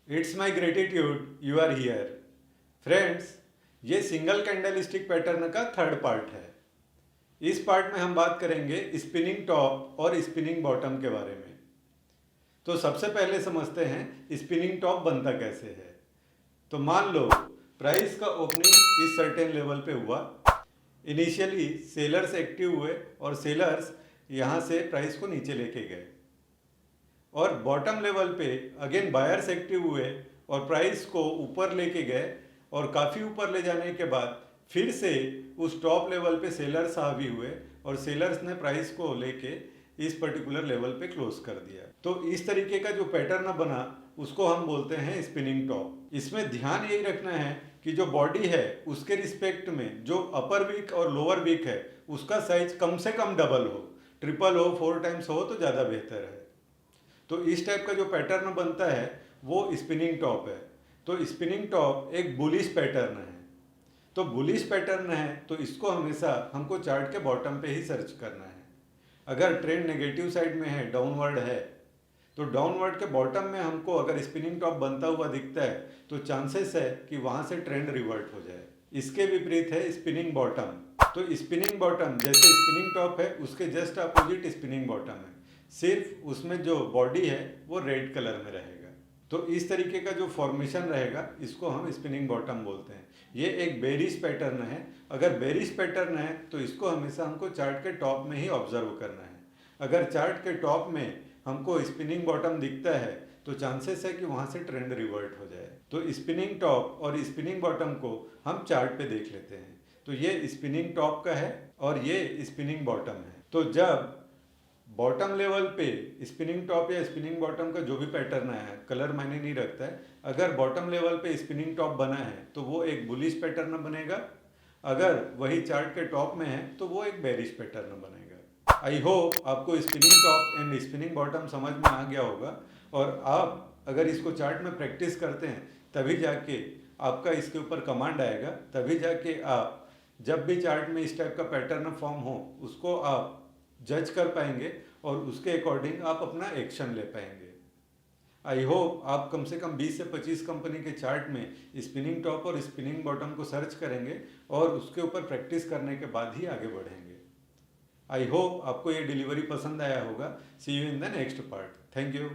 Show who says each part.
Speaker 1: It's my gratitude you are here. Friends, ये single candle stick pattern का third part है। इस part में हम बात करेंगे स्पिनिंग टॉप और स्पिनिंग बॉटम के बारे में। तो सबसे पहले समझते हैं स्पिनिंग टॉप बनता कैसे है। तो मान लो प्राइस का ओपनिंग इस सर्टेन लेवल पे हुआ। इनिशियली सेलर्स एक्टिव हुए और सेलर्स यहाँ से प्राइस को नीचे लेके गए और बॉटम लेवल पे अगेन बायर्स एक्टिव हुए और प्राइस को ऊपर लेके गए और काफ़ी ऊपर ले जाने के बाद फिर से उस टॉप लेवल पे सेलर्स हावी हुए और सेलर्स ने प्राइस को लेके इस पर्टिकुलर लेवल पे क्लोज कर दिया। तो इस तरीके का जो पैटर्न बना उसको हम बोलते हैं स्पिनिंग टॉप। इसमें ध्यान यही रखना है कि जो बॉडी है उसके रिस्पेक्ट में जो अपर वीक और लोअर वीक है उसका साइज कम से कम डबल हो, ट्रिपल हो, 4 टाइम्स हो तो ज़्यादा बेहतर है। तो इस टाइप का जो पैटर्न बनता है वो स्पिनिंग टॉप है। तो स्पिनिंग टॉप एक बुलिश पैटर्न है। तो बुलिश पैटर्न है तो इसको हमेशा हमको चार्ट के बॉटम पे ही सर्च करना है। अगर ट्रेंड नेगेटिव साइड में है, डाउनवर्ड है, तो डाउनवर्ड के बॉटम में हमको अगर स्पिनिंग टॉप बनता हुआ दिखता है तो चांसेस है कि वहाँ से ट्रेंड रिवर्ट हो जाए। इसके विपरीत है स्पिनिंग बॉटम। तो स्पिनिंग बॉटम जैसे स्पिनिंग टॉप है उसके जस्ट अपोजिट स्पिनिंग बॉटम है, सिर्फ उसमें जो बॉडी है वो रेड कलर में रहेगा। तो इस तरीके का जो फॉर्मेशन रहेगा इसको हम स्पिनिंग बॉटम बोलते हैं। ये एक बेरिश पैटर्न है। अगर बेरिश पैटर्न है तो इसको हमेशा हमको चार्ट के टॉप में ही ऑब्जर्व करना है। अगर चार्ट के टॉप में हमको स्पिनिंग बॉटम दिखता है तो चांसेस है कि वहाँ से ट्रेंड रिवर्ट हो जाए। तो स्पिनिंग टॉप और स्पिनिंग बॉटम को हम चार्ट पे देख लेते हैं। तो ये स्पिनिंग टॉप का है और ये स्पिनिंग बॉटम है। तो जब बॉटम लेवल पे स्पिनिंग टॉप या स्पिनिंग बॉटम का जो भी पैटर्न है, कलर मायने नहीं रखता है, अगर बॉटम लेवल पे स्पिनिंग टॉप बना है तो वो एक बुलिश पैटर्न बनेगा। अगर वही चार्ट के टॉप में है तो वो एक बेरिश पैटर्न बनेगा। आई होप आपको spinning top and spinning bottom समझ में आ गया होगा और आप अगर इसको चार्ट में प्रैक्टिस करते हैं तभी जाके आपका इसके ऊपर कमांड आएगा, तभी जाके आप जब भी चार्ट में इस टाइप का पैटर्न फॉर्म हो उसको आप जज कर पाएंगे और उसके अकॉर्डिंग आप अपना एक्शन ले पाएंगे। आई होप आप कम से कम 20 से 25 कंपनी के चार्ट में स्पिनिंग टॉप और स्पिनिंग बॉटम को सर्च करेंगे और उसके ऊपर प्रैक्टिस करने के बाद ही आगे बढ़ेंगे। आई होप आपको ये डिलीवरी पसंद आया होगा। See you in the next part. Thank you.